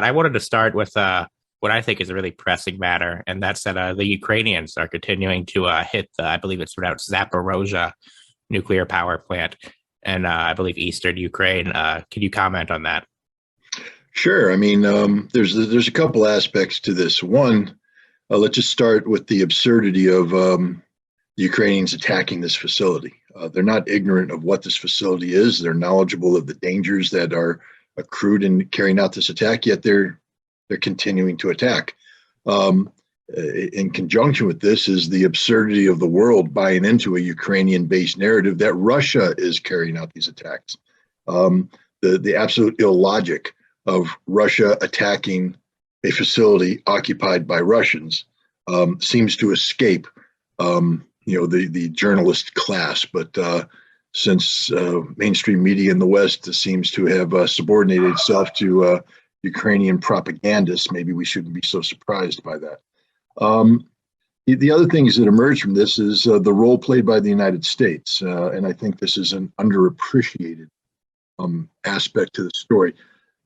I wanted to start with what I think is a really pressing matter, and that's that the Ukrainians are continuing to hit I believe it's pronounced Zaporizhzhia nuclear power plant, and I believe eastern Ukraine. Can you comment on that? Sure. I mean, there's a couple aspects to this. One, let's just start with the absurdity of the Ukrainians attacking this facility. They're not ignorant of what this facility is. They're knowledgeable of the dangers that are accrued in carrying out this attack. Yet they're continuing to attack. In conjunction with this is the absurdity of the world buying into a Ukrainian-based narrative that Russia is carrying out these attacks. The absolute illogic of Russia attacking a facility occupied by Russians seems to escape, the journalist class. But since mainstream media in the West seems to have subordinated itself to Ukrainian propagandists, maybe we shouldn't be so surprised by that. The other things that emerge from this is the role played by the United States, and I think this is an underappreciated aspect to the story.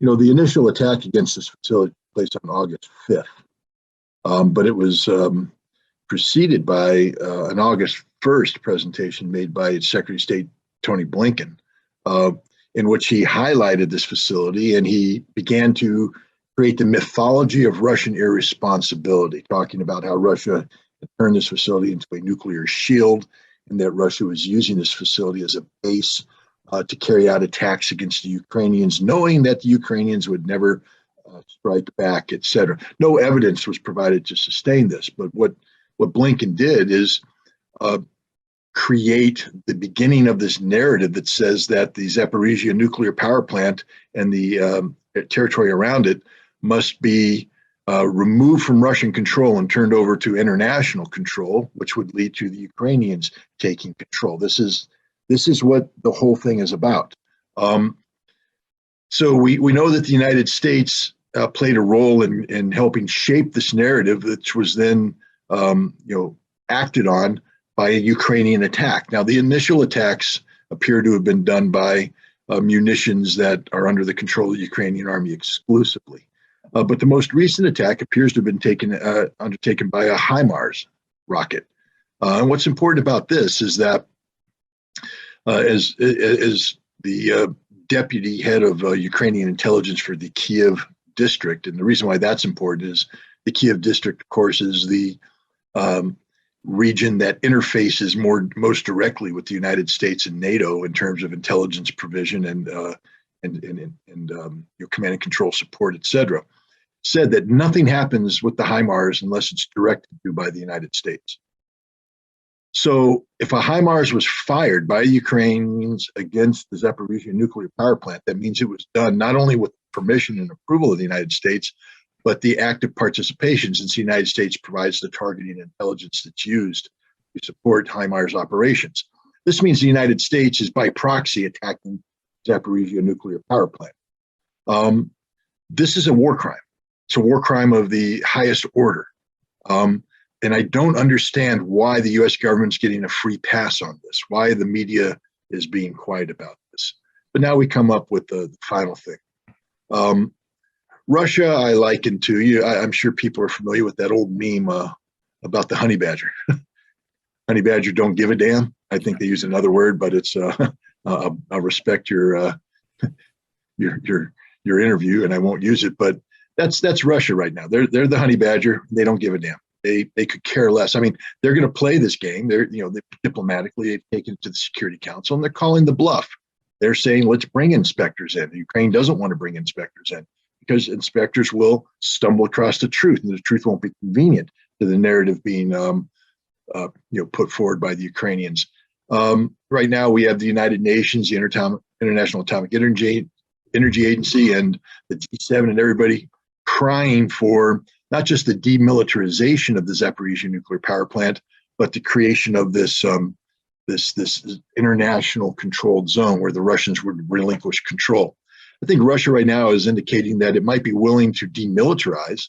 The initial attack against this facility took place on August 5th, but it was preceded by an August 1st presentation made by its Secretary of State, Tony Blinken, in which he highlighted this facility and he began to create the mythology of Russian irresponsibility, talking about how Russia had turned this facility into a nuclear shield and that Russia was using this facility as a base to carry out attacks against the Ukrainians, knowing that the Ukrainians would never strike back, et cetera. No evidence was provided to sustain this, but what Blinken did is create the beginning of this narrative that says that the Zaporizhzhia nuclear power plant and the territory around it must be removed from Russian control and turned over to international control, which would lead to the Ukrainians taking control. This is what the whole thing is about. So we know that the United States played a role in helping shape this narrative, which was then acted on by a Ukrainian attack. Now, the initial attacks appear to have been done by munitions that are under the control of the Ukrainian army exclusively. But the most recent attack appears to have been undertaken by a HIMARS rocket. And what's important about this is that as the deputy head of Ukrainian intelligence for the Kiev district, and the reason why that's important is the Kiev district, of course, is the region that interfaces most directly with the United States and NATO in terms of intelligence provision and command and control support, et cetera, said that nothing happens with the HIMARS unless it's directed to by the United States. So if a HIMARS was fired by the Ukrainians against the Zaporizhzhia nuclear power plant, that means it was done not only with permission and approval of the United States, but the active participation, since the United States provides the targeting intelligence that's used to support HIMARS operations. This means the United States is by proxy attacking Zaporizhzhia nuclear power plant. This is a war crime. It's a war crime of the highest order. And I don't understand why the U.S. government's getting a free pass on this, why the media is being quiet about this. But now we come up with the final thing. Russia, I liken to you. I'm sure people are familiar with that old meme about the honey badger. Honey badger don't give a damn. I think they use another word, but it's I'll respect your interview, and I won't use it. But that's Russia right now. They're the honey badger. They don't give a damn. They could care less. I mean, they're going to play this game. They diplomatically they've taken it to the Security Council, and they're calling the bluff. They're saying, let's bring inspectors in. Ukraine doesn't want to bring inspectors in because inspectors will stumble across the truth, and the truth won't be convenient to the narrative being put forward by the Ukrainians. Right now, we have the United Nations, the International Atomic Energy Agency, and the G7, and everybody crying for not just the demilitarization of the Zaporizhzhia nuclear power plant, but the creation of this international controlled zone where the Russians would relinquish control. I think Russia right now is indicating that it might be willing to demilitarize,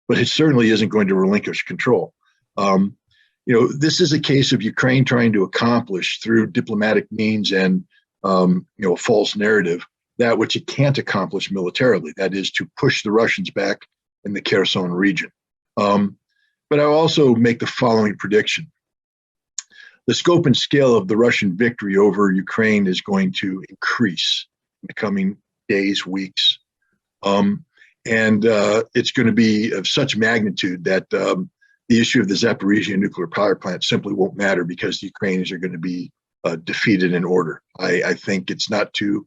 but it certainly isn't going to relinquish control. This is a case of Ukraine trying to accomplish through diplomatic means and a false narrative that which it can't accomplish militarily, that is to push the Russians back in the Kherson region. But I also make the following prediction. The scope and scale of the Russian victory over Ukraine is going to increase in the coming days, weeks. And it's going to be of such magnitude that the issue of the Zaporizhzhia nuclear power plant simply won't matter because the Ukrainians are going to be defeated in order. I think it's not too,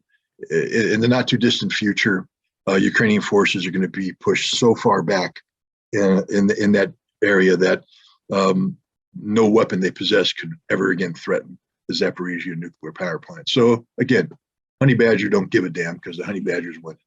in the not too distant future, Ukrainian forces are going to be pushed so far back in that area that no weapon they possess could ever again threaten the Zaporizhzhia nuclear power plant. So again, honey badger don't give a damn because the honey badgers win.